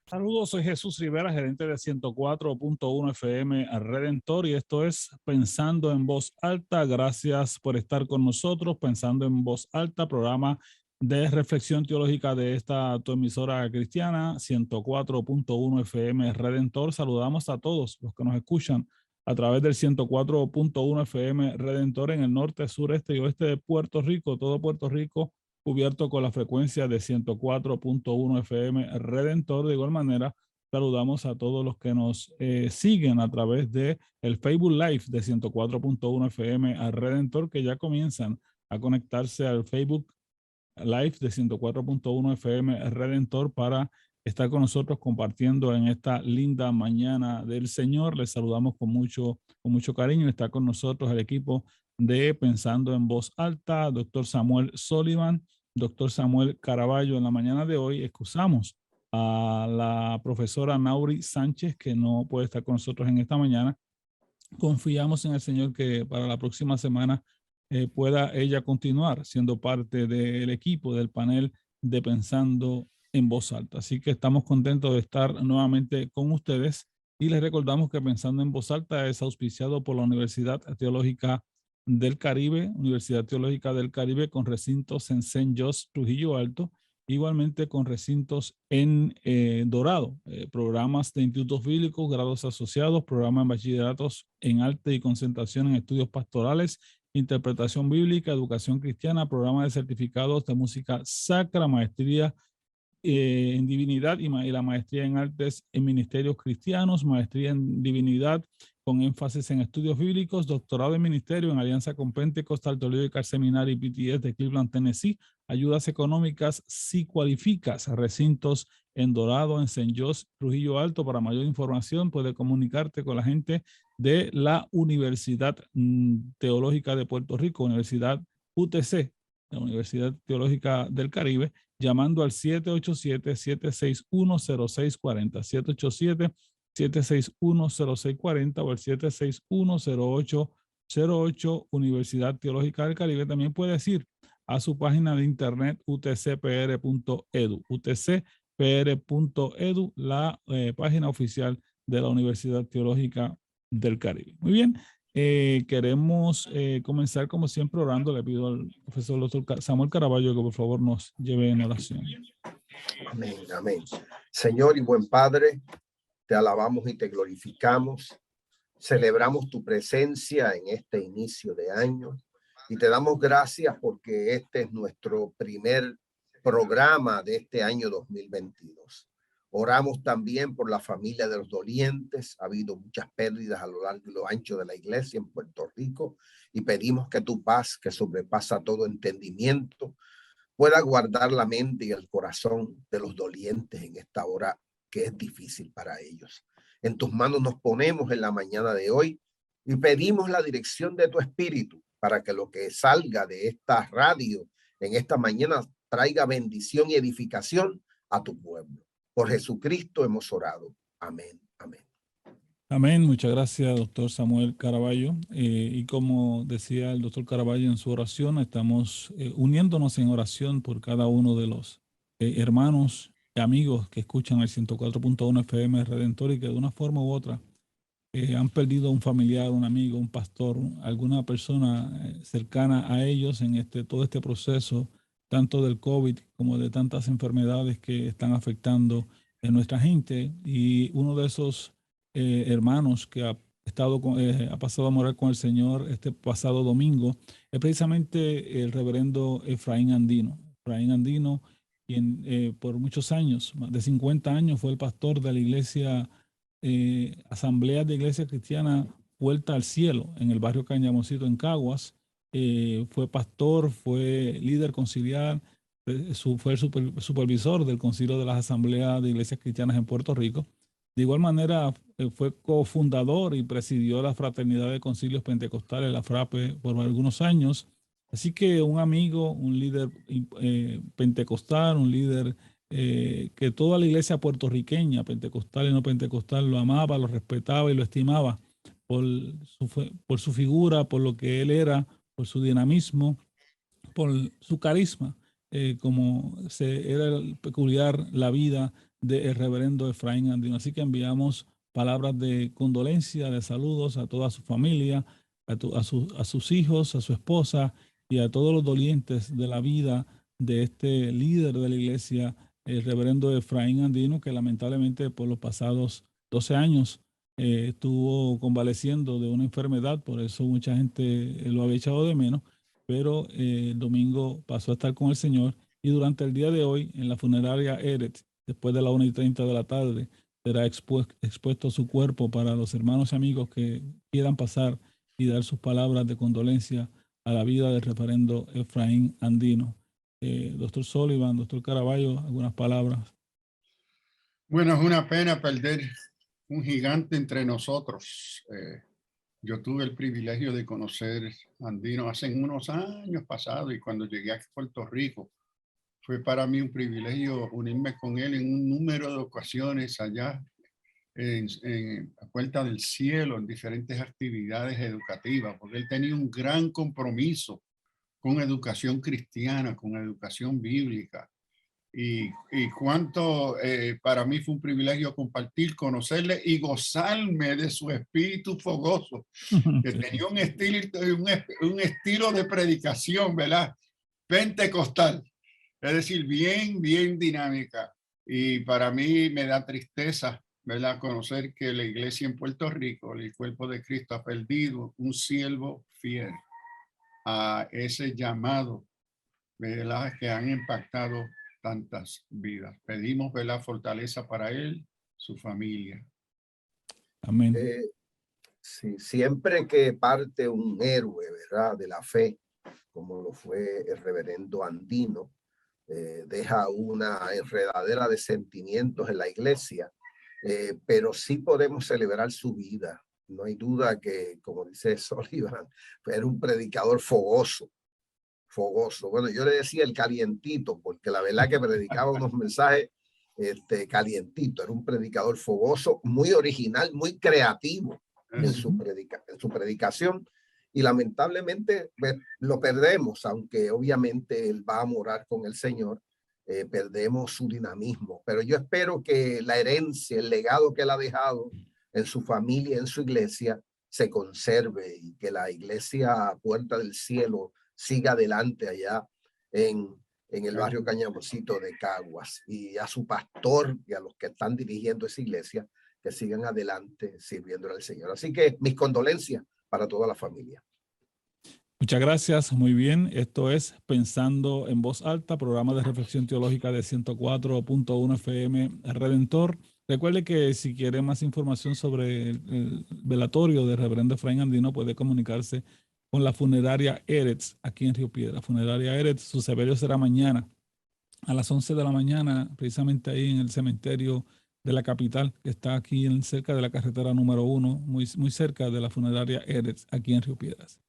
Saludos, soy Jesús Rivera, gerente de 104.1 FM Redentor y esto es Pensando en Voz Alta. Gracias por estar con nosotros. Pensando en Voz Alta, programa de reflexión teológica de esta tu emisora cristiana, 104.1 FM Redentor. Saludamos a todos los que nos escuchan a través del 104.1 FM Redentor en el norte, sureste y oeste de Puerto Rico, todo Puerto Rico cubierto con la frecuencia de 104.1 FM Redentor. De igual manera, saludamos a todos los que nos siguen a través de el Facebook Live de 104.1 FM Redentor, que ya comienzan a conectarse al Facebook Live de 104.1 FM Redentor para estar con nosotros compartiendo en esta linda mañana del Señor. Les saludamos con mucho cariño. Está con nosotros el equipo de Pensando en Voz Alta, doctor Samuel Sullivan, doctor Samuel Caraballo. En la mañana de hoy excusamos a la profesora Nauri Sánchez, que no puede estar con nosotros en esta mañana. Confiamos en el Señor que para la próxima semana pueda ella continuar siendo parte del equipo, del panel de Pensando en Voz Alta. Así que estamos contentos de estar nuevamente con ustedes y les recordamos que Pensando en Voz Alta es auspiciado por la Universidad Teológica del Caribe, Universidad Teológica del Caribe con recintos en St. John's, Trujillo Alto, igualmente con recintos en Dorado, programas de institutos bíblicos, grados asociados, programas de bachilleratos en arte y concentración en estudios pastorales, interpretación bíblica, educación cristiana, programa de certificados de música sacra, maestría en divinidad y la maestría en artes en ministerios cristianos, maestría en divinidad con énfasis en estudios bíblicos, doctorado en ministerio en alianza con Pentecostal Theological Seminary y PTS de Cleveland, Tennessee, ayudas económicas si cualificas, recintos en Dorado, en St. John's, Trujillo Alto. Para mayor información puede comunicarte con la gente de la Universidad Teológica de Puerto Rico, Universidad UTC, la Universidad Teológica del Caribe, llamando al 787-761-0640, 787-761-0640 o el 761-0808, Universidad Teológica del Caribe. También puedes ir a su página de internet utcpr.edu, utcpr.edu, la página oficial de la Universidad Teológica del Caribe. Muy bien. Queremos comenzar como siempre orando. Le pido al profesor doctor Samuel Caraballo que por favor nos lleve en oración. Amén, amén. Señor y buen Padre, te alabamos y te glorificamos. Celebramos tu presencia en este inicio de año y te damos gracias porque este es nuestro primer programa de este año 2022. Oramos también por la familia de los dolientes. Ha habido muchas pérdidas a lo largo y lo ancho de la iglesia en Puerto Rico y pedimos que tu paz, que sobrepasa todo entendimiento, pueda guardar la mente y el corazón de los dolientes en esta hora que es difícil para ellos. En tus manos nos ponemos en la mañana de hoy y pedimos la dirección de tu espíritu para que lo que salga de esta radio en esta mañana traiga bendición y edificación a tu pueblo. Por Jesucristo hemos orado. Amén. Amén. Amén. Muchas gracias, doctor Samuel Caraballo. Y como decía el doctor Caraballo en su oración, estamos uniéndonos en oración por cada uno de los hermanos y amigos que escuchan el 104.1 FM Redentor y que de una forma u otra han perdido un familiar, un amigo, un pastor, alguna persona cercana a ellos en todo este proceso, tanto del COVID como de tantas enfermedades que están afectando a nuestra gente. Y uno de esos hermanos que ha pasado a morar con el Señor este pasado domingo es precisamente el reverendo Efraín Andino. Efraín Andino, quien por muchos años, más de 50 años, fue el pastor de la iglesia Asamblea de Iglesia Cristiana Vuelta al Cielo en el barrio Cañamoncito en Caguas. Fue pastor, fue líder conciliar, fue el supervisor del Concilio de las Asambleas de Iglesias Cristianas en Puerto Rico. De igual manera, fue cofundador y presidió la Fraternidad de Concilios Pentecostales, la FRAPE, por algunos años. Así que un amigo, un líder pentecostal, un líder que toda la iglesia puertorriqueña, pentecostal y no pentecostal, lo amaba, lo respetaba y lo estimaba por su figura, por lo que él era, por su dinamismo, por su carisma, como era peculiar la vida del reverendo Efraín Andino. Así que enviamos palabras de condolencia, de saludos a toda su familia, a sus hijos, a su esposa y a todos los dolientes de la vida de este líder de la iglesia, el reverendo Efraín Andino, que lamentablemente por los pasados 12 años estuvo convaleciendo de una enfermedad, por eso mucha gente lo había echado de menos, pero el domingo pasó a estar con el Señor y durante el día de hoy en la funeraria Eret, después de la 1:30 de la tarde, será expuesto su cuerpo para los hermanos y amigos que quieran pasar y dar sus palabras de condolencia a la vida del reverendo Efraín Andino. Doctor Sullivan, doctor Caraballo, algunas palabras. Bueno, es una pena perder un gigante entre nosotros. Yo tuve el privilegio de conocer a Andino hace unos años pasados y cuando llegué a Puerto Rico fue para mí un privilegio unirme con él en un número de ocasiones allá en a Puerta del Cielo, en diferentes actividades educativas, porque él tenía un gran compromiso con educación cristiana, con educación bíblica. Y cuánto para mí fue un privilegio compartir, conocerle y gozarme de su espíritu fogoso, que Sí. tenía un estilo de predicación, ¿verdad? Pentecostal, es decir, bien dinámica. Y para mí me da tristeza, ¿verdad? Conocer que la iglesia en Puerto Rico, el cuerpo de Cristo, ha perdido un siervo fiel a ese llamado, ¿verdad? Que han impactado tantas vidas. Pedimos, ¿verdad? Fortaleza para él, su familia. Amén. Sí, siempre que parte un héroe, ¿verdad?, de la fe, como lo fue el reverendo Andino, deja una enredadera de sentimientos en la iglesia, pero sí podemos celebrar su vida. No hay duda que, como dice Sullivan, era un predicador fogoso. Bueno, yo le decía el calientito, porque la verdad que predicaba unos mensajes calientito. Era un predicador fogoso, muy original, muy creativo en su predicación. Y lamentablemente lo perdemos, aunque obviamente él va a morar con el Señor. Perdemos su dinamismo, pero yo espero que la herencia, el legado que él ha dejado en su familia, en su iglesia, se conserve y que la iglesia Puerta del Cielo siga adelante allá en el barrio Cañamoncito de Caguas, y a su pastor y a los que están dirigiendo esa iglesia, que sigan adelante sirviendo al Señor. Así que mis condolencias para toda la familia. Muchas gracias, muy bien. Esto es Pensando en Voz Alta, programa de reflexión teológica de 104.1 FM Redentor. Recuerde que si quiere más información sobre el velatorio de reverendo Efraín Andino, puede comunicarse con la funeraria Eretz, aquí en Río Piedra. Funeraria Eretz, su sepelio será mañana a las 11 de la mañana, precisamente ahí en el cementerio de la capital, que está aquí cerca de la carretera número 1, muy cerca de la funeraria Eretz, aquí en Río Piedras.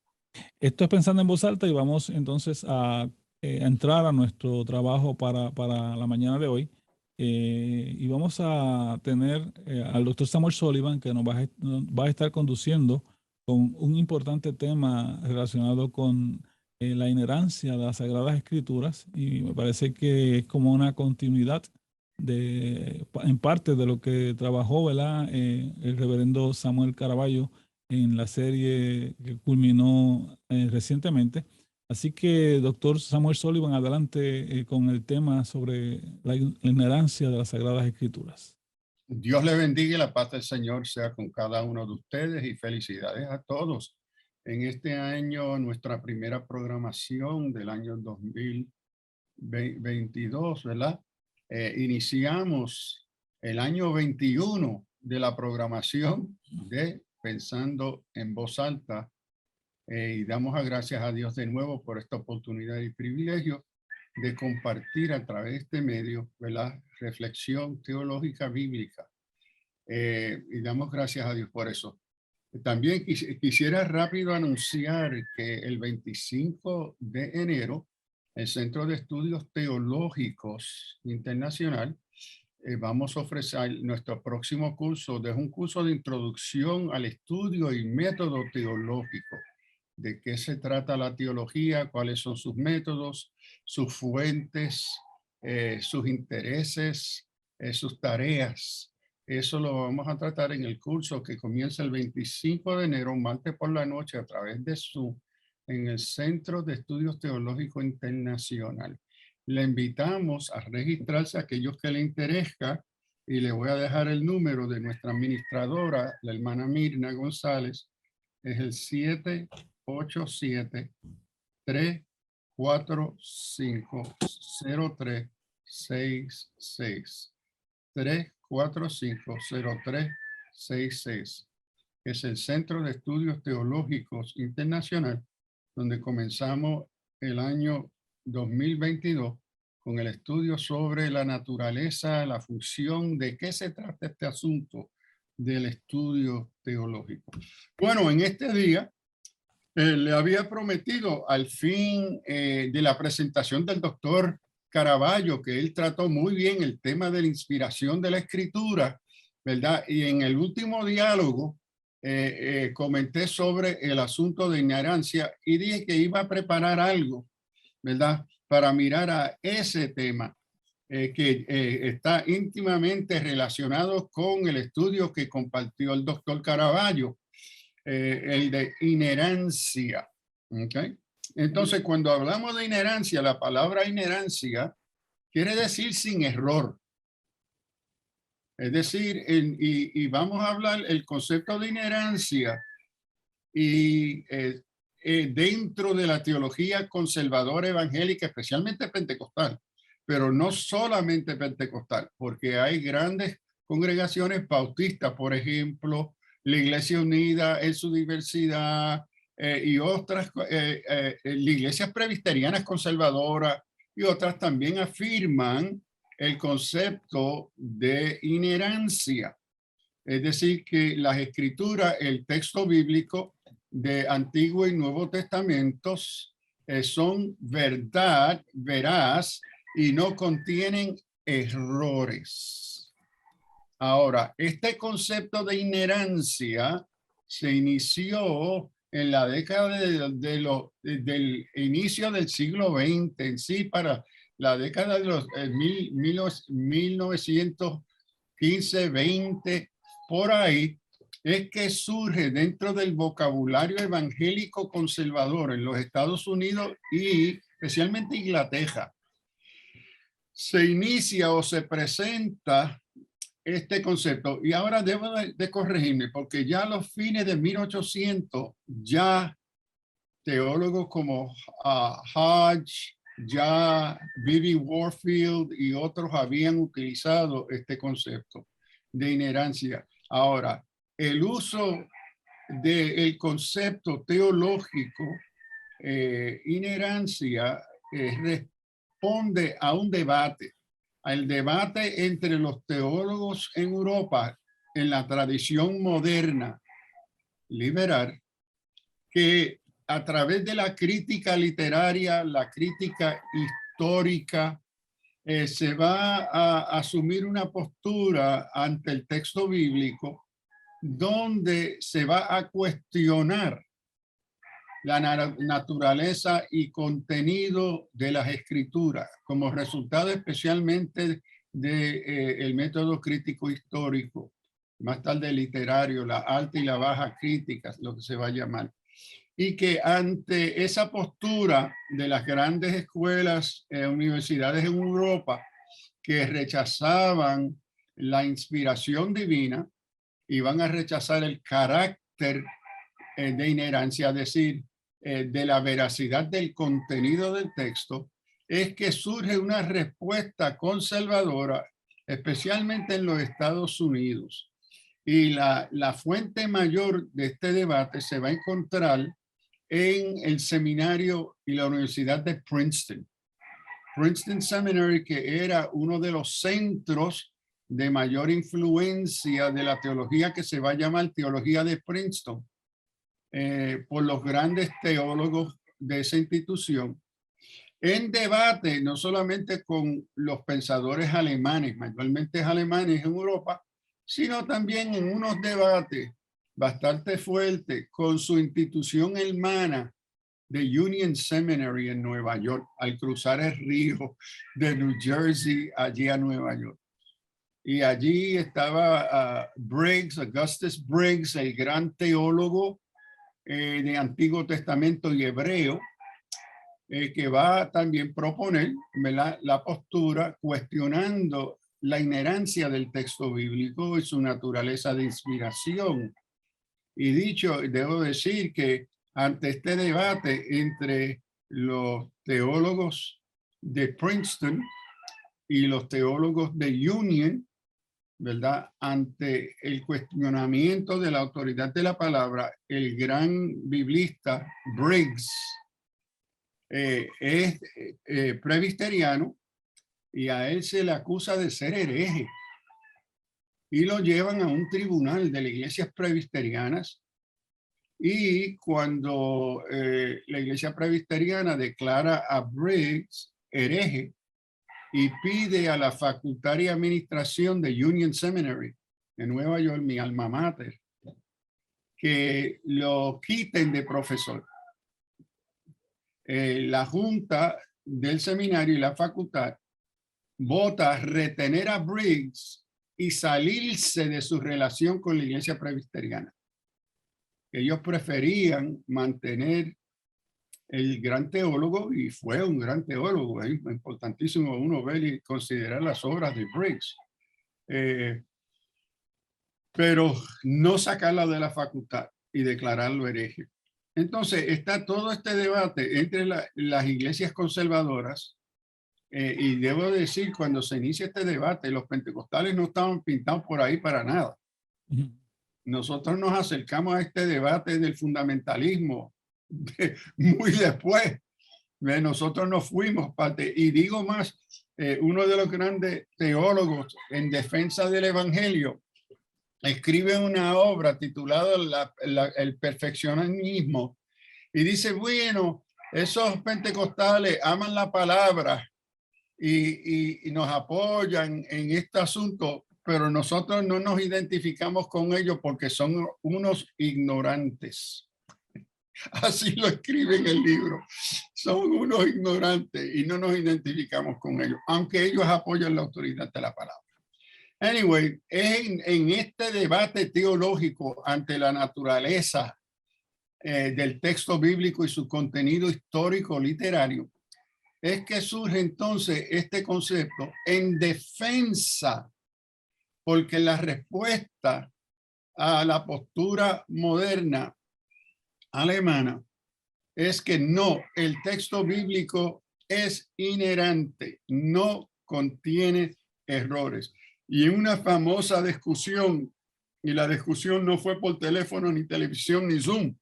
Esto es Pensando en Voz Alta y vamos entonces a entrar a nuestro trabajo para la mañana de hoy. Y vamos a tener al doctor Samuel Sullivan, que nos va a estar conduciendo con un importante tema relacionado con la inherencia de las Sagradas Escrituras, y me parece que es como una continuidad en parte de lo que trabajó, ¿verdad? El reverendo Samuel Caraballo en la serie que culminó recientemente. Así que, doctor Samuel Sullivan, adelante con el tema sobre la inherencia de las Sagradas Escrituras. Dios le bendiga y la paz del Señor sea con cada uno de ustedes y felicidades a todos. En este año, nuestra primera programación del año 2022, ¿verdad? Iniciamos el año 21 de la programación de Pensando en Voz Alta, y damos gracias a Dios de nuevo por esta oportunidad y privilegio de compartir a través de este medio, ¿verdad?, reflexión teológica bíblica, y damos gracias a Dios por eso. También quisiera rápido anunciar que el 25 de enero el Centro de Estudios Teológicos Internacional vamos a ofrecer nuestro próximo curso. Es un curso de introducción al estudio y método teológico. ¿De qué se trata la teología? ¿Cuáles son sus métodos, sus fuentes, sus intereses? sus tareas. Eso lo vamos a tratar en el curso que comienza el 25 de enero, martes por la noche, a través de Zoom, en el Centro de Estudios Teológicos Internacional. Le invitamos a registrarse a aquellos que le interesa y le voy a dejar el número de nuestra administradora, la hermana Mirna González. Es el 787-345-0366. 345-0366. Es el Centro de Estudios Teológicos Internacional, donde comenzamos el año 2022 con el estudio sobre la naturaleza, la función, de qué se trata este asunto del estudio teológico. Bueno, en este día le había prometido al fin de la presentación del doctor Caraballo, que él trató muy bien el tema de la inspiración de la escritura, ¿verdad? Y en el último diálogo comenté sobre el asunto de inerrancia y dije que iba a preparar algo, ¿verdad? Para mirar a ese tema que está íntimamente relacionado con el estudio que compartió el doctor Caraballo, el de inerrancia. ¿Okay? Entonces, cuando hablamos de inerrancia, la palabra inerrancia quiere decir sin error. Es decir, y vamos a hablar el concepto de inerrancia y dentro de la teología conservadora evangélica, especialmente pentecostal, pero no solamente pentecostal, porque hay grandes congregaciones bautistas, por ejemplo, la Iglesia Unida en su diversidad y otras, iglesias presbiterianas conservadoras y otras también afirman el concepto de inerrancia. Es decir, que las escrituras, el texto bíblico de Antiguo y Nuevo Testamentos son verdad, veraz y no contienen errores. Ahora, este concepto de inerrancia se inició en la década del inicio del siglo XX, en sí, para la década de los 1915, 20, por ahí, es que surge dentro del vocabulario evangélico conservador en los Estados Unidos y especialmente Inglaterra. Se inicia o se presenta este concepto, y ahora debo de corregirme, porque ya a los fines de 1800, ya teólogos como Hodge, ya B.B. Warfield y otros habían utilizado este concepto de inerrancia. Ahora, el uso del concepto teológico inerrancia responde a un debate, al debate entre los teólogos en Europa, en la tradición moderna liberal, que a través de la crítica literaria, la crítica histórica, se va a asumir una postura ante el texto bíblico donde se va a cuestionar la naturaleza y contenido de las escrituras como resultado especialmente del método crítico histórico, más tarde literario, la alta y la baja crítica, lo que se va a llamar. Y que ante esa postura de las grandes escuelas, universidades en Europa, que rechazaban la inspiración divina, iban a rechazar el carácter de inerrancia, es decir, de la veracidad del contenido del texto, es que surge una respuesta conservadora, especialmente en los Estados Unidos. Y la fuente mayor de este debate se va a encontrar en el seminario y la Universidad de Princeton. Princeton Seminary, que era uno de los centros de mayor influencia de la teología que se va a llamar teología de Princeton, por los grandes teólogos de esa institución, en debate no solamente con los pensadores alemanes, mayormente alemanes en Europa, sino también en unos debates bastante fuertes con su institución hermana de Union Seminary en Nueva York, al cruzar el río de New Jersey allí a Nueva York. y allí estaba Briggs, Augustus Briggs, el gran teólogo de Antiguo Testamento y hebreo, que va a también proponer, ¿verdad?, la postura cuestionando la inherencia del texto bíblico y su naturaleza de inspiración. Y debo decir que ante este debate entre los teólogos de Princeton y los teólogos de Union, ¿verdad?, ante el cuestionamiento de la autoridad de la palabra, el gran biblista Briggs es presbiteriano y a él se le acusa de ser hereje y lo llevan a un tribunal de las iglesias presbiterianas, y cuando la iglesia presbiteriana declara a Briggs hereje y pide a la Facultad de Administración de Union Seminary en Nueva York, mi alma mater, que lo quiten de profesor, la junta del seminario y la facultad vota retener a Briggs y salirse de su relación con la iglesia presbiteriana. Ellos preferían mantener el gran teólogo, y fue un gran teólogo, es importantísimo uno ver y considerar las obras de Briggs, pero no sacarla de la facultad y declararlo hereje. Entonces está todo este debate entre las iglesias conservadoras, y debo decir, cuando se inicia este debate, los pentecostales no estaban pintados por ahí para nada. Nosotros nos acercamos a este debate del fundamentalismo muy después. Nosotros nos fuimos parte, y digo más, uno de los grandes teólogos en defensa del evangelio escribe una obra titulada El perfeccionismo, y dice, bueno, esos pentecostales aman la palabra y nos apoyan en este asunto, pero nosotros no nos identificamos con ellos porque son unos ignorantes. Así lo escribe en el libro. Son unos ignorantes y no nos identificamos con ellos, aunque ellos apoyan la autoridad de la palabra. Anyway, en este debate teológico ante la naturaleza del texto bíblico y su contenido histórico literario, es que surge entonces este concepto en defensa, porque la respuesta a la postura moderna alemana es que no, el texto bíblico es inerrante, no contiene errores. Y en una famosa discusión, y la discusión no fue por teléfono, ni televisión, ni Zoom,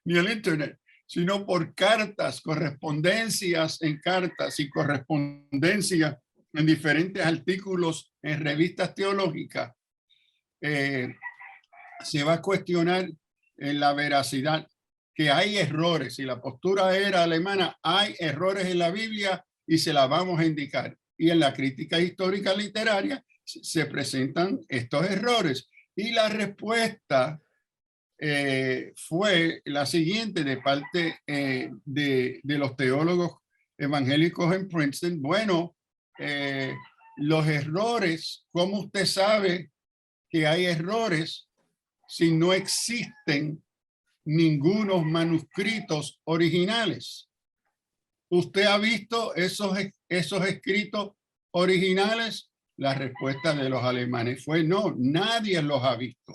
ni el internet, sino por cartas, correspondencias en cartas y correspondencia en diferentes artículos en revistas teológicas, se va a cuestionar la veracidad, que hay errores. Si la postura era alemana, hay errores en la Biblia y se la vamos a indicar. Y en la crítica histórica literaria se presentan estos errores. Y la respuesta fue la siguiente de parte de los teólogos evangélicos en Princeton. Bueno, los errores, ¿cómo usted sabe que hay errores si no existen ningunos manuscritos originales? ¿Usted ha visto esos escritos originales? La respuesta de los alemanes fue no, nadie los ha visto.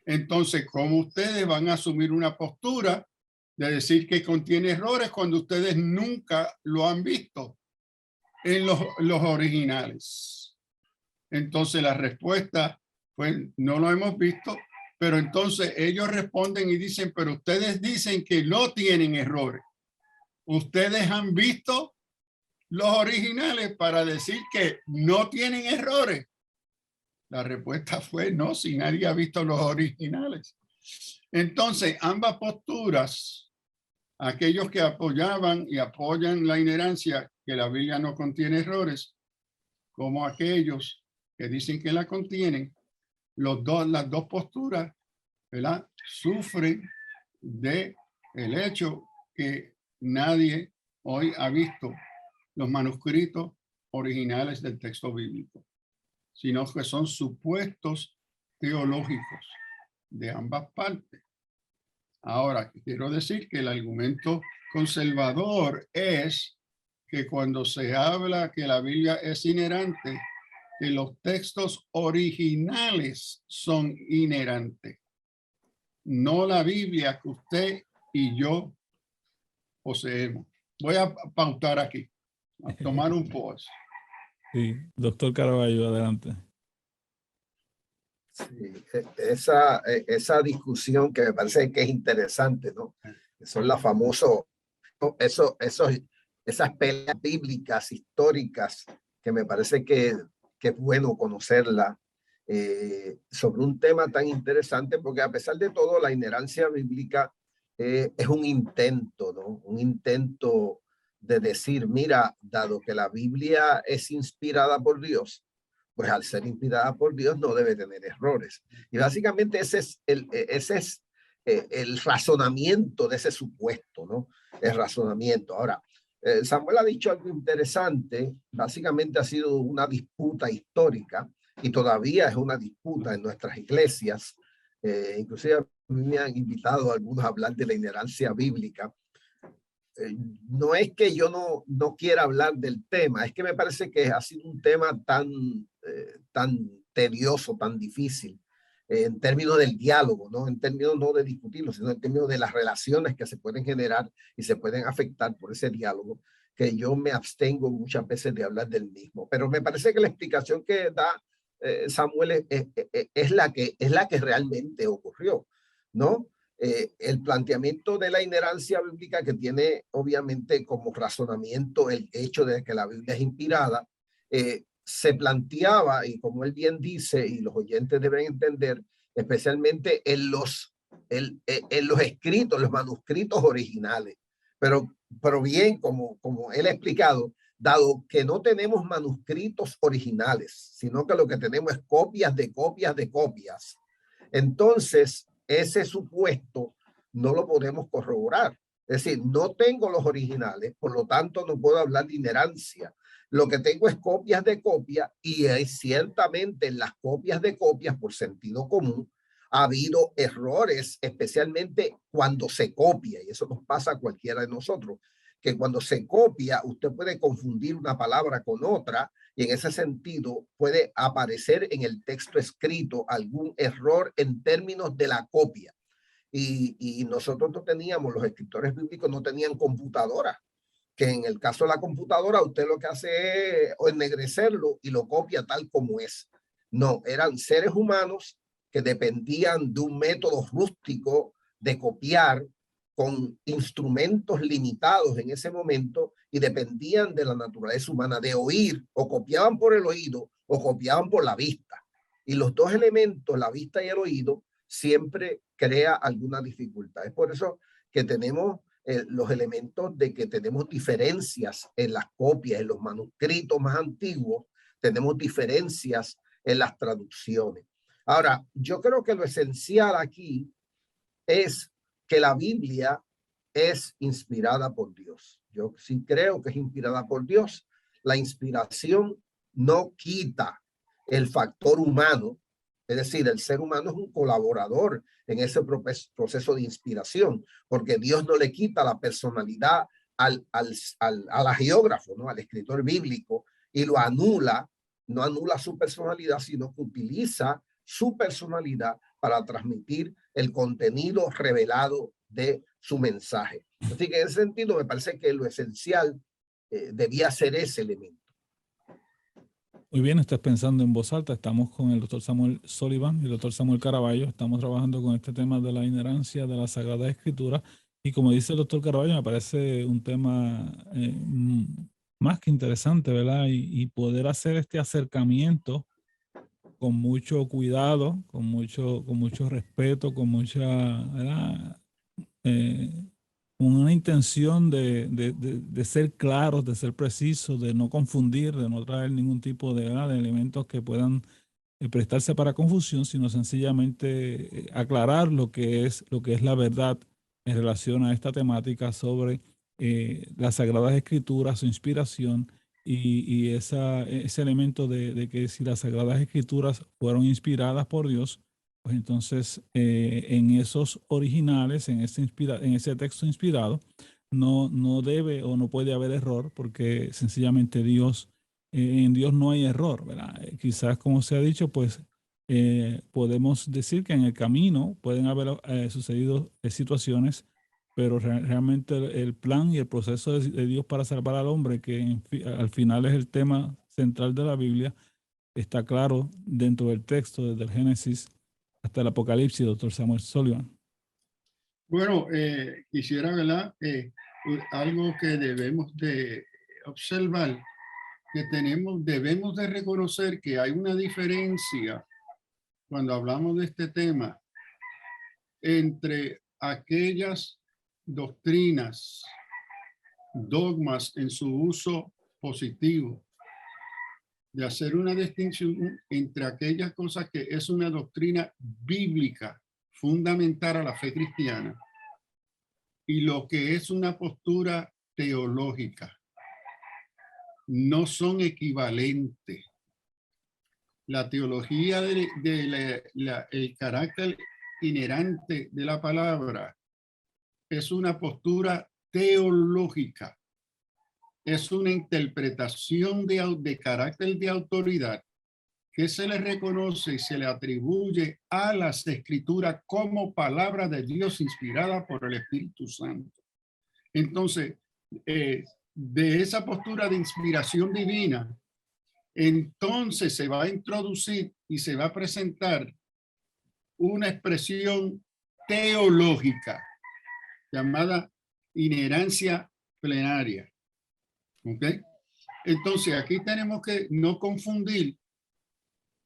Entonces, ¿cómo ustedes van a asumir una postura de decir que contiene errores cuando ustedes nunca lo han visto en los originales? Entonces, la respuesta fue no lo hemos visto, pero entonces ellos responden y dicen, pero ustedes dicen que no tienen errores. ¿Ustedes han visto los originales para decir que no tienen errores? La respuesta fue no, si nadie ha visto los originales. Entonces, ambas posturas, aquellos que apoyaban y apoyan la inerrancia, que la Biblia no contiene errores, como aquellos que dicen que la contienen, las dos posturas, ¿verdad?, sufren de el hecho que nadie hoy ha visto los manuscritos originales del texto bíblico. sino que son supuestos teológicos de ambas partes. Ahora, quiero decir que el argumento conservador es que cuando se habla que la Biblia es inerrante, que los textos originales son inerrantes, no la Biblia que usted y yo poseemos. Voy a pautar aquí, a tomar un pause. Sí, doctor Caraballo, adelante. Sí, esa discusión que me parece que es interesante, ¿no? Son las famosas, esas peleas bíblicas, históricas, que me parece que es bueno conocerla sobre un tema tan interesante, porque a pesar de todo, la inerrancia bíblica es un intento, ¿no? Un intento de decir, mira, dado que la Biblia es inspirada por Dios, pues al ser inspirada por Dios no debe tener errores. Y básicamente ese es el razonamiento de ese supuesto, ¿no? El razonamiento. Ahora, Samuel ha dicho algo interesante, básicamente ha sido una disputa histórica y todavía es una disputa en nuestras iglesias. Inclusive a mí me han invitado a algunos a hablar de la inerrancia bíblica. No es que yo no quiera hablar del tema, es que me parece que ha sido un tema tan tedioso, tan difícil, en términos del diálogo, ¿no? En términos no de discutirlo, sino en términos de las relaciones que se pueden generar y se pueden afectar por ese diálogo, que yo me abstengo muchas veces de hablar del mismo. Pero me parece que la explicación que da Samuel es la que realmente ocurrió, ¿no? El planteamiento de la inerrancia bíblica, que tiene obviamente como razonamiento el hecho de que la Biblia es inspirada, se planteaba, y como él bien dice, y los oyentes deben entender, especialmente en los escritos, los manuscritos originales. Pero bien, como él ha explicado, dado que no tenemos manuscritos originales, sino que lo que tenemos es copias de copias de copias, entonces ese supuesto no lo podemos corroborar. Es decir, no tengo los originales, por lo tanto no puedo hablar de inerrancia. Lo que tengo es copias de copias y ciertamente en las copias de copias, por sentido común, ha habido errores, especialmente cuando se copia, y eso nos pasa a cualquiera de nosotros, que cuando se copia usted puede confundir una palabra con otra y en ese sentido puede aparecer en el texto escrito algún error en términos de la copia. Y nosotros no teníamos, los escritores bíblicos no tenían computadora, que en el caso de la computadora usted lo que hace es ennegrecerlo y lo copia tal como es. No, eran seres humanos que dependían de un método rústico de copiar con instrumentos limitados en ese momento y dependían de la naturaleza humana, de oír, o copiaban por el oído o copiaban por la vista. Y los dos elementos, la vista y el oído, siempre crea alguna dificultad. Es por eso que tenemos los elementos de que tenemos diferencias en las copias, en los manuscritos más antiguos, tenemos diferencias en las traducciones. Ahora, yo creo que lo esencial aquí es que la Biblia es inspirada por Dios. Yo sí creo que es inspirada por Dios. La inspiración no quita el factor humano, es decir, el ser humano es un colaborador en ese proceso de inspiración, porque Dios no le quita la personalidad al agiógrafo, ¿no? Al escritor bíblico, y lo anula, no anula su personalidad, sino que utiliza su personalidad para transmitir el contenido revelado de su mensaje. Así que en ese sentido me parece que lo esencial debía ser ese elemento. Muy bien, estás pensando en voz alta. Estamos con el doctor Samuel Sullivan y el doctor Samuel Caraballo. Estamos trabajando con este tema de la inerrancia de la Sagrada Escritura. Y como dice el doctor Caraballo, me parece un tema más que interesante, ¿verdad? Y poder hacer este acercamiento con mucho cuidado, con mucho respeto, con mucha, ¿verdad? Con una intención de ser claros, de ser precisos, de no confundir, de no traer ningún tipo de elementos que puedan prestarse para confusión, sino sencillamente aclarar lo que es la verdad en relación a esta temática sobre las Sagradas Escrituras, su inspiración y ese elemento de que si las Sagradas Escrituras fueron inspiradas por Dios, pues entonces en esos originales, en ese texto inspirado, no debe o no puede haber error, porque sencillamente en Dios no hay error, ¿verdad? Quizás, como se ha dicho, pues podemos decir que en el camino pueden haber sucedido situaciones, pero realmente el plan y el proceso de Dios para salvar al hombre, que al final es el tema central de la Biblia, está claro dentro del texto, desde el Génesis hasta el Apocalipsis, doctor Samuel Sullivan. Bueno, quisiera, ¿verdad? Algo que debemos de observar, que debemos de reconocer que hay una diferencia cuando hablamos de este tema entre aquellas doctrinas, dogmas en su uso positivo, de hacer una distinción entre aquellas cosas que es una doctrina bíblica fundamental a la fe cristiana y lo que es una postura teológica. No son equivalentes. La teología el carácter inherente de la palabra es una postura teológica. Es una interpretación de carácter de autoridad que se le reconoce y se le atribuye a las escrituras como palabra de Dios inspirada por el Espíritu Santo. Entonces, de esa postura de inspiración divina, entonces se va a introducir y se va a presentar una expresión teológica llamada inherencia plenaria. ¿Ok? Entonces, aquí tenemos que no confundir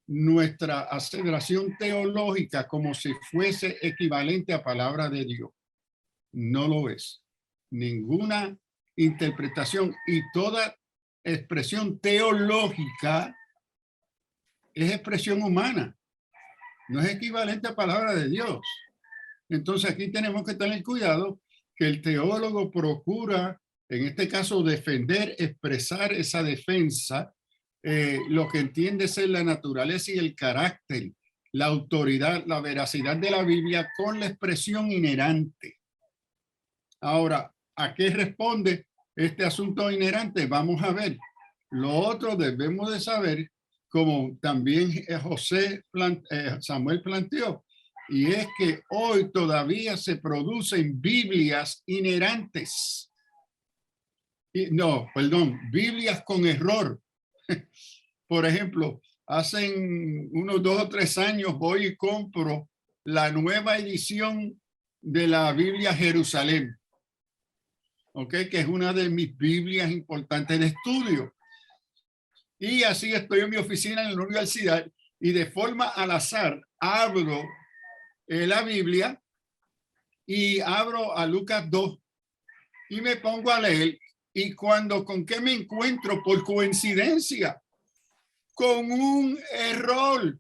nuestra aseveración teológica como si fuese equivalente a palabra de Dios. No lo es. Ninguna interpretación y toda expresión teológica es expresión humana. No es equivalente a palabra de Dios. Entonces, aquí tenemos que tener cuidado que el teólogo procura, en este caso, defender, expresar esa defensa, lo que entiende ser la naturaleza y el carácter, la autoridad, la veracidad de la Biblia con la expresión inherente. Ahora, ¿a qué responde este asunto inherente? Vamos a ver. Lo otro debemos de saber, como también Samuel planteó, y es que hoy todavía se producen Biblias inherentes. Biblias con error. Por ejemplo, hace unos 2 o 3 años voy y compro la nueva edición de la Biblia Jerusalén, ¿ok? Que es una de mis Biblias importantes de estudio. Y así estoy en mi oficina en la universidad y de forma al azar abro la Biblia y abro a Lucas 2 y me pongo a leer. Y ¿con qué me encuentro? Por coincidencia, con un error.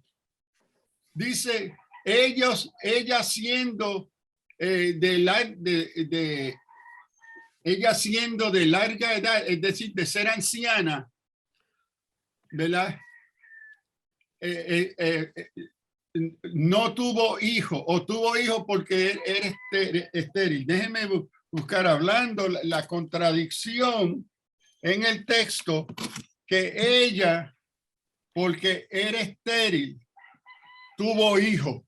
Dice, ella siendo de larga edad, es decir, de ser anciana, ¿verdad? No tuvo hijo, o tuvo hijo porque era estéril. Déjenme buscar hablando la contradicción en el texto, que ella, porque era estéril, tuvo hijo.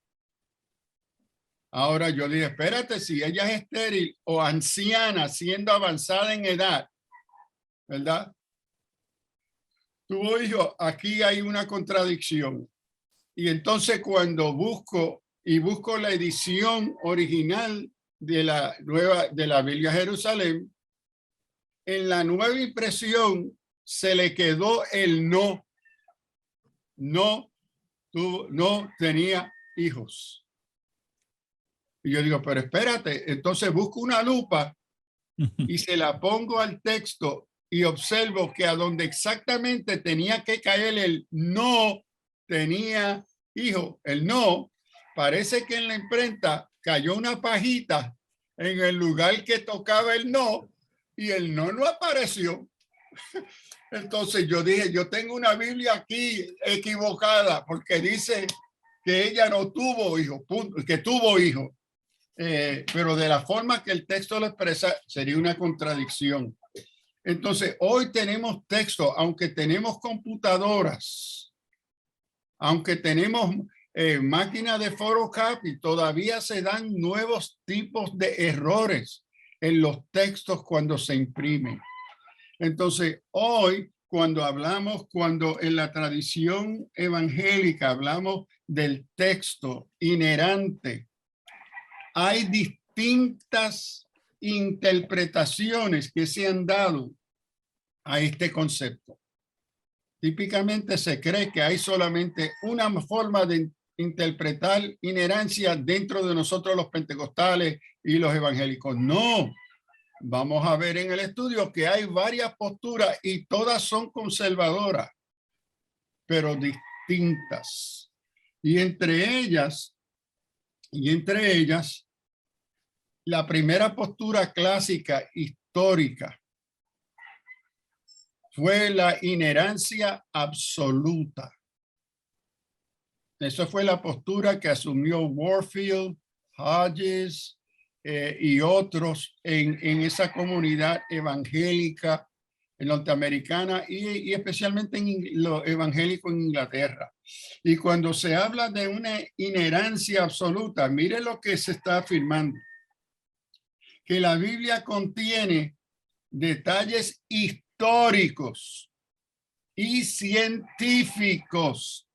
Ahora yo dije, espérate, si ella es estéril o anciana, siendo avanzada en edad, ¿verdad? Tuvo hijo, aquí hay una contradicción. Y entonces cuando busco la edición original de la Biblia Jerusalén, en la nueva impresión se le quedó el no tenía hijos. Y yo digo, pero espérate, entonces busco una lupa y se la pongo al texto y observo que a donde exactamente tenía que caer el no tenía hijo, el no, parece que en la imprenta cayó una pajita en el lugar que tocaba el no y el no apareció. Entonces yo dije, yo tengo una Biblia aquí equivocada porque dice que ella no tuvo hijo, que tuvo hijo. Pero de la forma que el texto lo expresa sería una contradicción. Entonces hoy tenemos texto, aunque tenemos computadoras, aunque tenemos máquinas de photocopy, todavía se dan nuevos tipos de errores en los textos cuando se imprimen. Entonces, hoy, cuando en la tradición evangélica hablamos del texto inerrante, hay distintas interpretaciones que se han dado a este concepto. Típicamente se cree que hay solamente una forma de interpretar inerrancia dentro de nosotros los pentecostales y los evangélicos. No. Vamos a ver en el estudio que hay varias posturas y todas son conservadoras, pero distintas. Y entre ellas, la primera postura clásica histórica fue la inerrancia absoluta. Esa fue la postura que asumió Warfield, Hodges, y otros en esa comunidad evangélica norteamericana y especialmente en lo evangélico en Inglaterra. Y cuando se habla de una inerrancia absoluta, mire lo que se está afirmando, que la Biblia contiene detalles históricos y científicos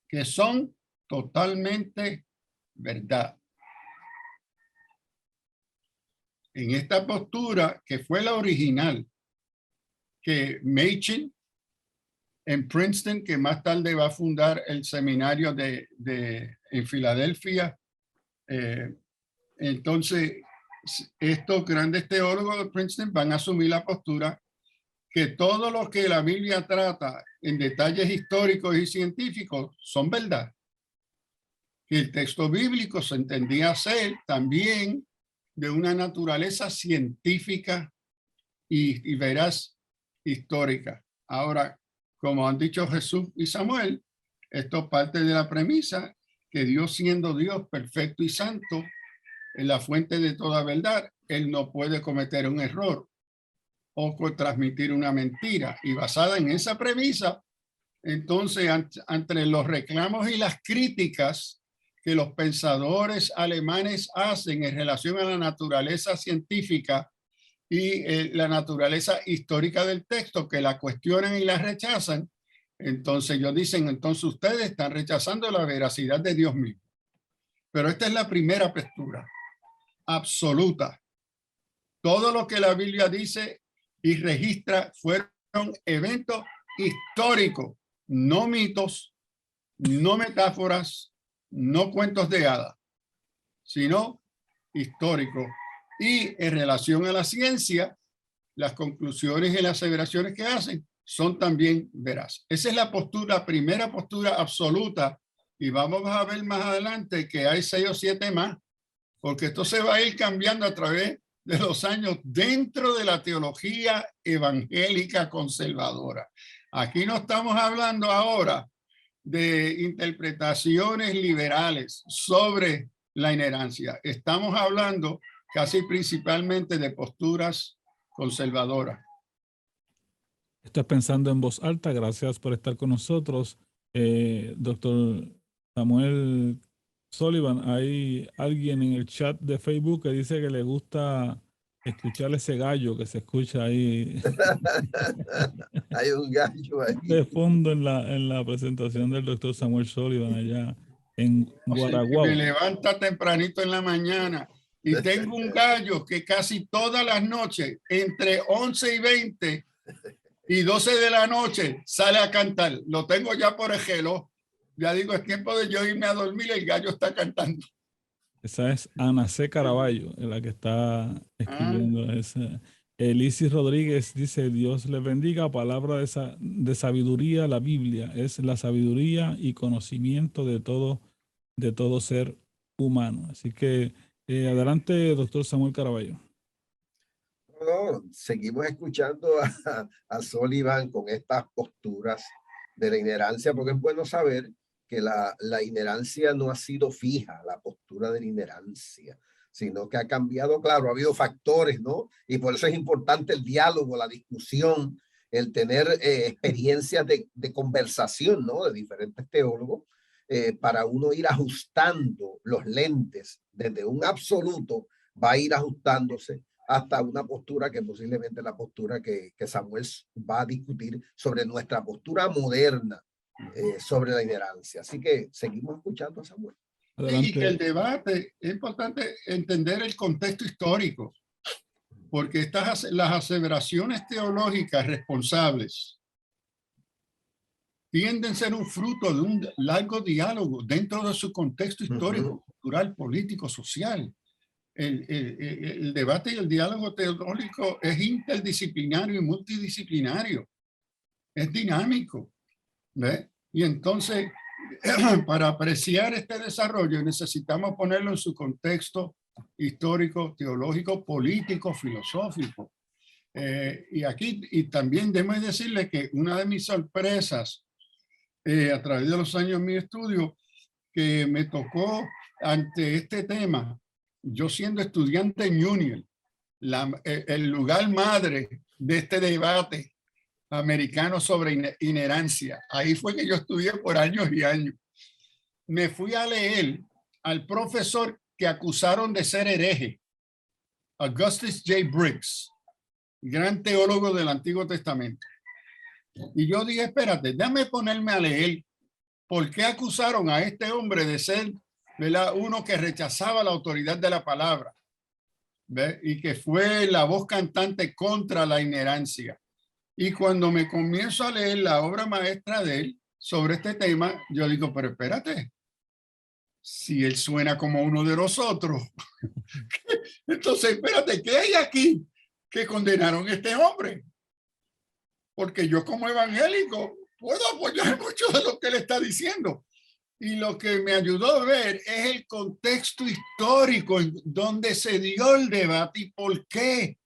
que son totalmente verdad. En esta postura, que fue la original, que Machen en Princeton, que más tarde va a fundar el seminario en Filadelfia. Entonces, estos grandes teólogos de Princeton van a asumir la postura que todo lo que la Biblia trata en detalles históricos y científicos son verdad. Que el texto bíblico se entendía ser también de una naturaleza científica y veraz histórica. Ahora, como han dicho Jesús y Samuel, esto parte de la premisa que Dios, siendo Dios perfecto y santo, en la fuente de toda verdad, él no puede cometer un error o transmitir una mentira. Y basada en esa premisa, entonces, entre los reclamos y las críticas que los pensadores alemanes hacen en relación a la naturaleza científica y la naturaleza histórica del texto, que la cuestionan y la rechazan, entonces ellos dicen, entonces ustedes están rechazando la veracidad de Dios mismo. Pero esta es la primera postura, absoluta. Todo lo que la Biblia dice y registra fueron eventos históricos, no mitos, no metáforas, no cuentos de hadas, sino históricos. Y en relación a la ciencia, las conclusiones y las aseveraciones que hacen son también veraces. Esa es la postura, primera postura absoluta. Y vamos a ver más adelante que hay 6 o 7 más, porque esto se va a ir cambiando a través de los años dentro de la teología evangélica conservadora. Aquí no estamos hablando ahora de interpretaciones liberales sobre la inerrancia. Estamos hablando casi principalmente de posturas conservadoras. Estás pensando en voz alta. Gracias por estar con nosotros. Doctor Samuel Sullivan, hay alguien en el chat de Facebook que dice que le gusta escuchar ese gallo que se escucha ahí. Hay un gallo ahí. De fondo en la presentación del doctor Samuel Sullivan allá en Guaraguao. Me levanta tempranito en la mañana y tengo un gallo que casi todas las noches, entre 11 y 20 y 12 de la noche, sale a cantar. Lo tengo ya por el reloj. Ya digo, es tiempo de yo irme a dormir, el gallo está cantando. Esa es Ana C. Caraballo, la que está escribiendo esa. Elisis Rodríguez dice, Dios les bendiga, palabra de sabiduría, la Biblia es la sabiduría y conocimiento de todo ser humano. Así que adelante, doctor Samuel Caraballo. No, Bueno, seguimos escuchando a Sullivan con estas posturas de la inerancia, porque es bueno saber que la inerancia no ha sido fija, la postura de la inerancia, sino que ha cambiado. Claro, ha habido factores, ¿no? Y por eso es importante el diálogo, la discusión, el tener experiencias de conversación, ¿no? De diferentes teólogos, para uno ir ajustando los lentes desde un absoluto, va a ir ajustándose hasta una postura que posiblemente la postura que Samuel va a discutir sobre nuestra postura moderna sobre la inerancia. Así que seguimos escuchando a Samuel. Y que el debate, es importante entender el contexto histórico, porque las aseveraciones teológicas responsables tienden a ser un fruto de un largo diálogo dentro de su contexto histórico, cultural, político, social. El debate y el diálogo teológico es interdisciplinario y multidisciplinario. Es dinámico. ¿Ve? Y entonces, para apreciar este desarrollo, necesitamos ponerlo en su contexto histórico, teológico, político, filosófico. Y también debo decirle que una de mis sorpresas a través de los años de mi estudio, que me tocó ante este tema, yo siendo estudiante en Union, el lugar madre de este debate americano sobre inerancia. Ahí fue que yo estudié por años y años. Me fui a leer al profesor que acusaron de ser hereje, Augustus J. Briggs, gran teólogo del Antiguo Testamento. Y yo dije, espérate, déjame ponerme a leer por qué acusaron a este hombre de ser, ¿verdad?, uno que rechazaba la autoridad de la palabra, ¿ve?, y que fue la voz cantante contra la inerancia. Y cuando me comienzo a leer la obra maestra de él sobre este tema, yo digo, pero espérate, si él suena como uno de nosotros, entonces espérate, ¿qué hay aquí que condenaron a este hombre? Porque yo como evangélico puedo apoyar mucho de lo que él está diciendo. Y lo que me ayudó a ver es el contexto histórico en donde se dio el debate y por qué.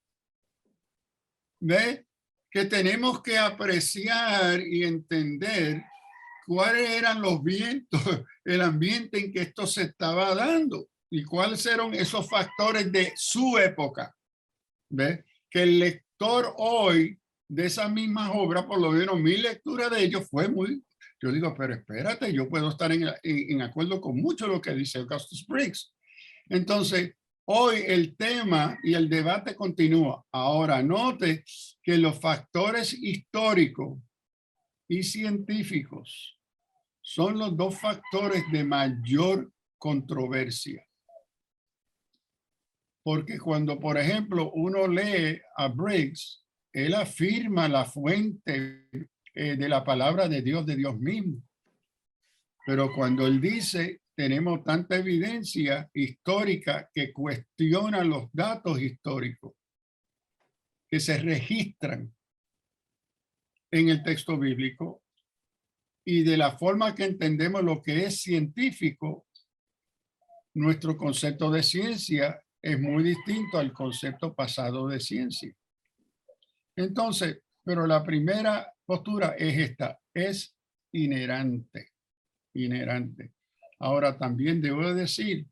¿Ve? Que tenemos que apreciar y entender cuáles eran los vientos, el ambiente en que esto se estaba dando y cuáles eran esos factores de su época. ¿Ve? Que el lector hoy de esas mismas obras, por lo menos mi lectura de ellos fue muy, yo digo, pero espérate, yo puedo estar en acuerdo con mucho de lo que dice Augustus Briggs. Entonces, hoy el tema y el debate continúa. Ahora, note que los factores históricos y científicos son los dos factores de mayor controversia. Porque cuando, por ejemplo, uno lee a Briggs, él afirma la fuente de la palabra de Dios mismo. Pero cuando él dice, tenemos tanta evidencia histórica que cuestiona los datos históricos que se registran en el texto bíblico y de la forma que entendemos lo que es científico, nuestro concepto de ciencia es muy distinto al concepto pasado de ciencia. Entonces, pero la primera postura es esta, es inherente. Ahora, también debo decir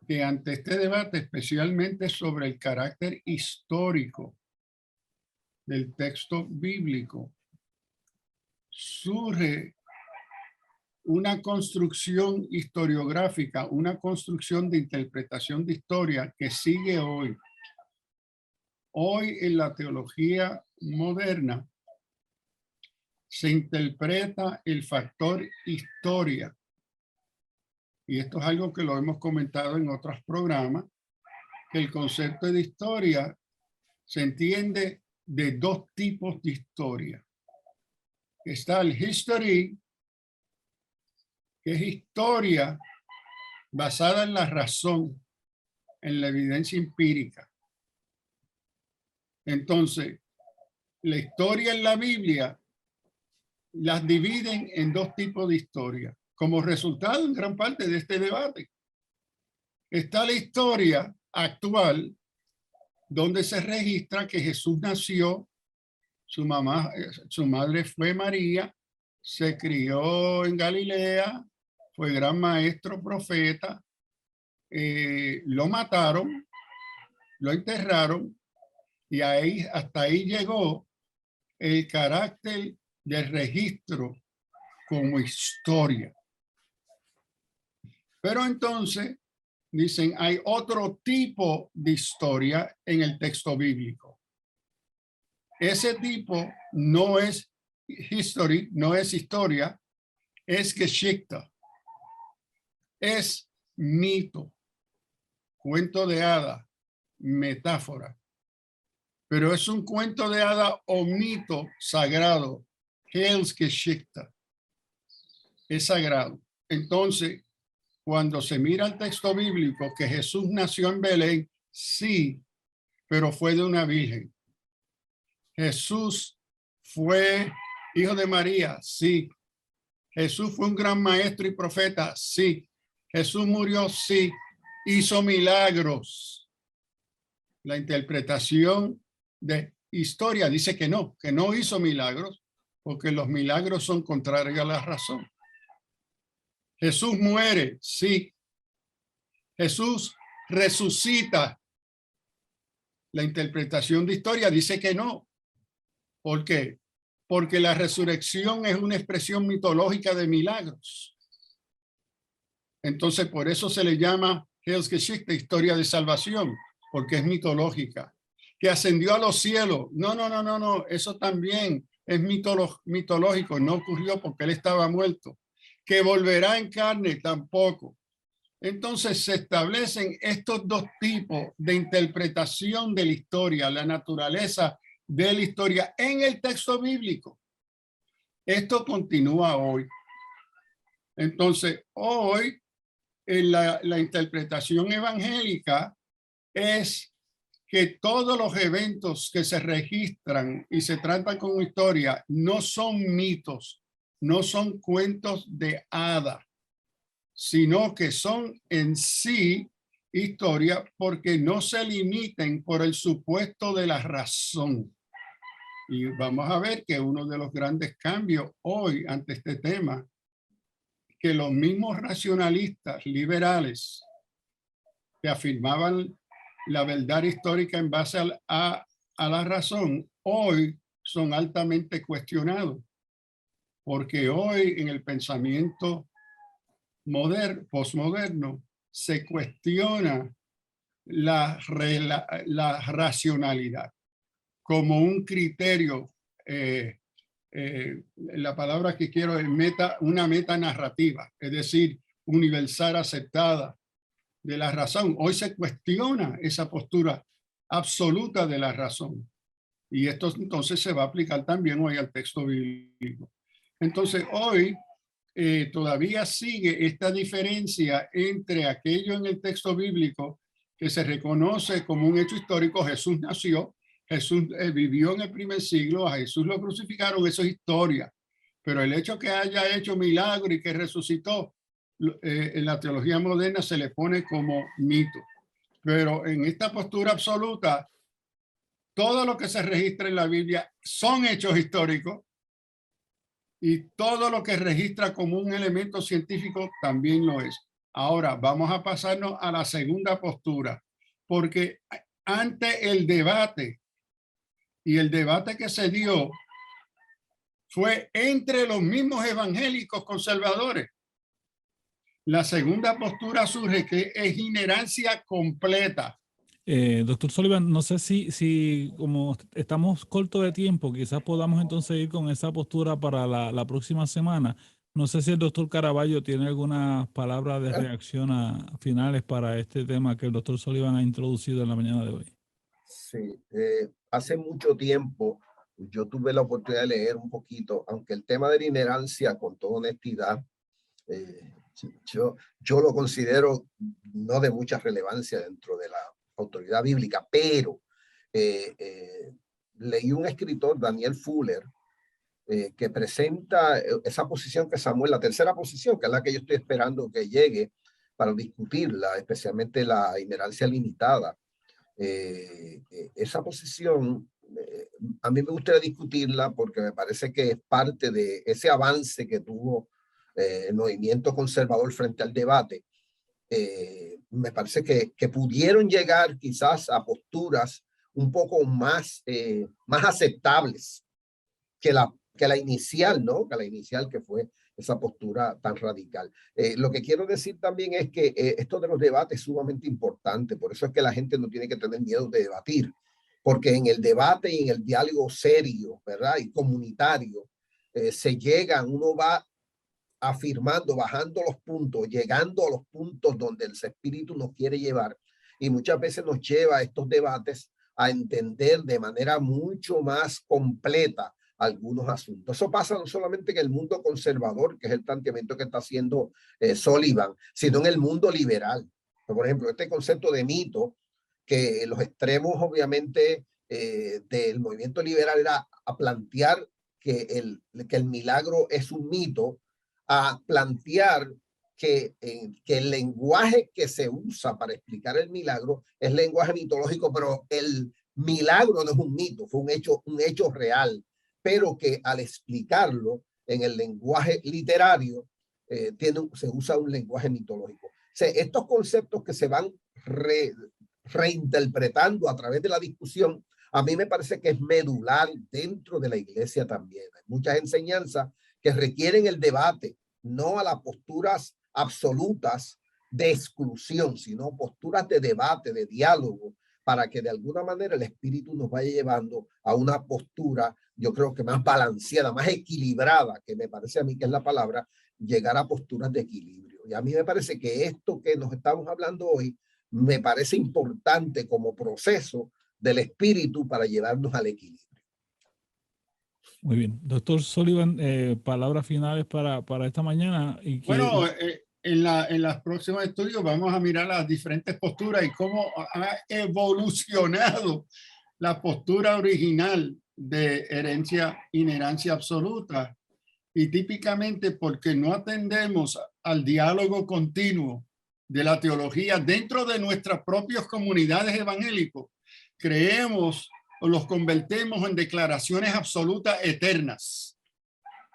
que ante este debate, especialmente sobre el carácter histórico del texto bíblico, surge una construcción historiográfica, una construcción de interpretación de historia que sigue hoy. Hoy en la teología moderna se interpreta el factor historia. Y esto es algo que lo hemos comentado en otros programas, que el concepto de historia se entiende de dos tipos de historia. Está el history, que es historia basada en la razón, en la evidencia empírica. Entonces, la historia en la Biblia las dividen en dos tipos de historia. Como resultado, en gran parte de este debate, está la historia actual donde se registra que Jesús nació, su madre fue María, se crió en Galilea, fue gran maestro, profeta, lo mataron, lo enterraron, y hasta ahí llegó el carácter del registro como historia. Pero entonces dicen, hay otro tipo de historia en el texto bíblico. Ese tipo no es history, no es historia, es Geschichte, es mito, cuento de hada, metáfora. Pero es un cuento de hada o mito sagrado, Heilsgeschichte, es sagrado. Entonces, cuando se mira el texto bíblico que Jesús nació en Belén, sí, pero fue de una virgen. Jesús fue hijo de María, sí. Jesús fue un gran maestro y profeta, sí. Jesús murió, sí. Hizo milagros. La interpretación de historia dice que no hizo milagros, porque los milagros son contrarios a la razón. Jesús muere, sí. Jesús resucita. La interpretación de historia dice que no. ¿Por qué? Porque la resurrección es una expresión mitológica de milagros. Entonces, por eso se le llama Heilsgeschichte, historia de salvación, porque es mitológica. Que ascendió a los cielos. No. Eso también es mitológico. No ocurrió porque él estaba muerto. Que volverá en carne, tampoco. Entonces se establecen estos dos tipos de interpretación de la historia, la naturaleza de la historia en el texto bíblico. Esto continúa hoy. Entonces, hoy la interpretación evangélica es que todos los eventos que se registran y se tratan como historia no son mitos, no son cuentos de hada, sino que son en sí historia porque no se limiten por el supuesto de la razón. Y vamos a ver que uno de los grandes cambios hoy ante este tema, que los mismos racionalistas liberales que afirmaban la verdad histórica en base a la razón, hoy son altamente cuestionados. Porque hoy en el pensamiento postmoderno se cuestiona la racionalidad como un criterio. La palabra que quiero es una meta narrativa, es decir, universal aceptada de la razón. Hoy se cuestiona esa postura absoluta de la razón. Y esto entonces se va a aplicar también hoy al texto bíblico. Entonces hoy todavía sigue esta diferencia entre aquello en el texto bíblico que se reconoce como un hecho histórico. Jesús nació, Jesús vivió en el primer siglo, a Jesús lo crucificaron, eso es historia. Pero el hecho que haya hecho milagro y que resucitó, en la teología moderna se le pone como mito. Pero en esta postura absoluta, todo lo que se registra en la Biblia son hechos históricos y todo lo que registra como un elemento científico también lo es. Ahora vamos a pasarnos a la segunda postura, porque ante el debate, y el debate que se dio fue entre los mismos evangélicos conservadores. La segunda postura surge que es inherencia completa. Doctor Sullivan, no sé si como estamos cortos de tiempo, quizás podamos entonces ir con esa postura para la próxima semana. No sé si el doctor Caraballo tiene algunas palabras de reacción finales para este tema que el doctor Sullivan ha introducido en la mañana de hoy. Sí, hace mucho tiempo yo tuve la oportunidad de leer un poquito, aunque el tema de la inherencia, con toda honestidad, yo lo considero no de mucha relevancia dentro de la autoridad bíblica, pero leí un escritor, Daniel Fuller, que presenta esa posición que Samuel, la tercera posición, que es la que yo estoy esperando que llegue para discutirla, especialmente la inherencia limitada. esa posición, a mí me gustaría discutirla porque me parece que es parte de ese avance que tuvo el movimiento conservador frente al debate. Me parece que pudieron llegar quizás a posturas un poco más, más aceptables que la inicial, ¿no? Que la inicial, que fue esa postura tan radical. Lo que quiero decir también es que esto de los debates es sumamente importante, por eso es que la gente no tiene que tener miedo de debatir, porque en el debate y en el diálogo serio, ¿verdad? Y comunitario, se llega, uno va afirmando, bajando los puntos, llegando a los puntos donde el espíritu nos quiere llevar, y muchas veces nos lleva a estos debates a entender de manera mucho más completa algunos asuntos. Eso pasa no solamente en el mundo conservador, que es el planteamiento que está haciendo Sullivan, sino en el mundo liberal. Por ejemplo, este concepto de mito, que los extremos obviamente del movimiento liberal era a plantear que el milagro es un mito, a plantear que el lenguaje que se usa para explicar el milagro es lenguaje mitológico, pero el milagro no es un mito, fue un hecho real, pero que al explicarlo en el lenguaje literario se usa un lenguaje mitológico. O sea, estos conceptos que se van reinterpretando a través de la discusión, a mí me parece que es medular dentro de la iglesia también. Hay muchas enseñanzas que requieren el debate, no a las posturas absolutas de exclusión, sino posturas de debate, de diálogo, para que de alguna manera el espíritu nos vaya llevando a una postura, yo creo que más balanceada, más equilibrada, que me parece a mí que es la palabra, llegar a posturas de equilibrio. Y a mí me parece que esto que nos estamos hablando hoy, me parece importante como proceso del espíritu para llevarnos al equilibrio. Muy bien. Doctor Sullivan, palabras finales para esta mañana. Bueno, en las próximas estudios vamos a mirar las diferentes posturas y cómo ha evolucionado la postura original de herencia, inherencia absoluta. Y típicamente porque no atendemos al diálogo continuo de la teología dentro de nuestras propias comunidades evangélicas, creemos o los convertimos en declaraciones absolutas eternas.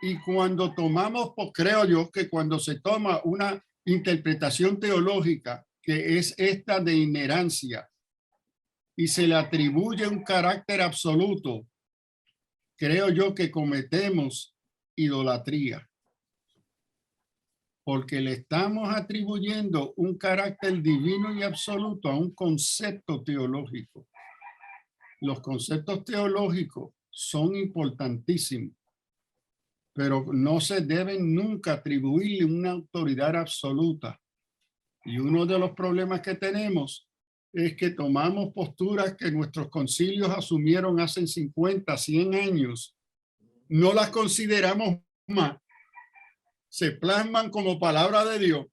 Y cuando tomamos, pues creo yo que cuando se toma una interpretación teológica que es esta de inherencia y se le atribuye un carácter absoluto, creo yo que cometemos idolatría, porque le estamos atribuyendo un carácter divino y absoluto a un concepto teológico. Los conceptos teológicos son importantísimos, pero no se deben nunca atribuirle una autoridad absoluta. Y uno de los problemas que tenemos es que tomamos posturas que nuestros concilios asumieron hace 50, 100 años, no las consideramos más, se plasman como palabra de Dios,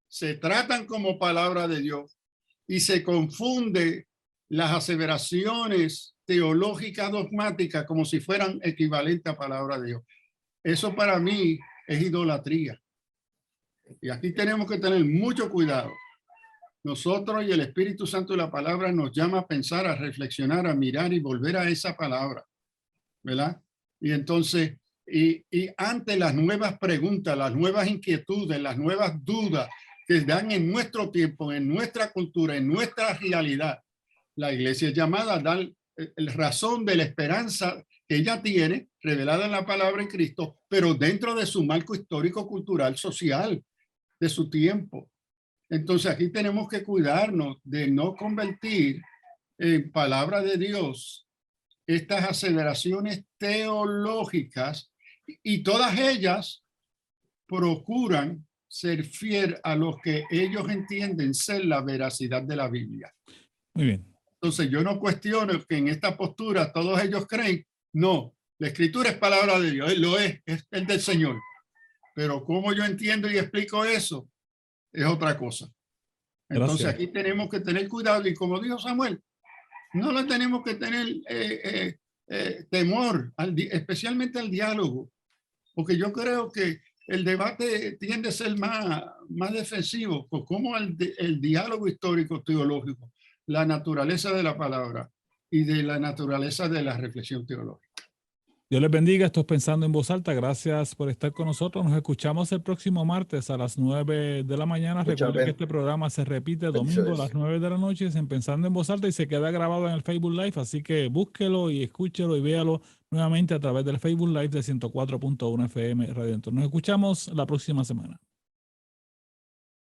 se tratan como palabra de Dios y se confunde las aseveraciones teológicas dogmáticas como si fueran equivalentes a palabra de Dios. Eso para mí es idolatría. Y aquí tenemos que tener mucho cuidado. Nosotros y el Espíritu Santo de la palabra nos llama a pensar, a reflexionar, a mirar y volver a esa palabra, ¿verdad? Y entonces, y ante las nuevas preguntas, las nuevas inquietudes, las nuevas dudas que dan en nuestro tiempo, en nuestra cultura, en nuestra realidad, la iglesia es llamada a dar razón de la esperanza que ella tiene, revelada en la palabra en Cristo, pero dentro de su marco histórico, cultural, social, de su tiempo. Entonces aquí tenemos que cuidarnos de no convertir en palabra de Dios estas aseveraciones teológicas, y todas ellas procuran ser fiel a lo que ellos entienden ser la veracidad de la Biblia. Muy bien. Entonces yo no cuestiono que en esta postura todos ellos creen, no, la escritura es palabra de Dios, lo es el del Señor. Pero cómo yo entiendo y explico eso es otra cosa. Entonces Gracias. aquí tenemos que tener cuidado y como dijo Samuel, no le tenemos que tener temor, especialmente al diálogo, porque yo creo que el debate tiende a ser más defensivo, por cómo el diálogo histórico teológico la naturaleza de la palabra y de la naturaleza de la reflexión teológica. Dios les bendiga. Esto es Pensando en Voz Alta. Gracias por estar con nosotros. Nos escuchamos el próximo martes a las 9 de la mañana. Recuerden que este programa se repite domingo a las 9 de la noche en Pensando en Voz Alta y se queda grabado en el Facebook Live. Así que búsquelo y escúchelo y véalo nuevamente a través del Facebook Live de 104.1 FM Redentor. Nos escuchamos la próxima semana.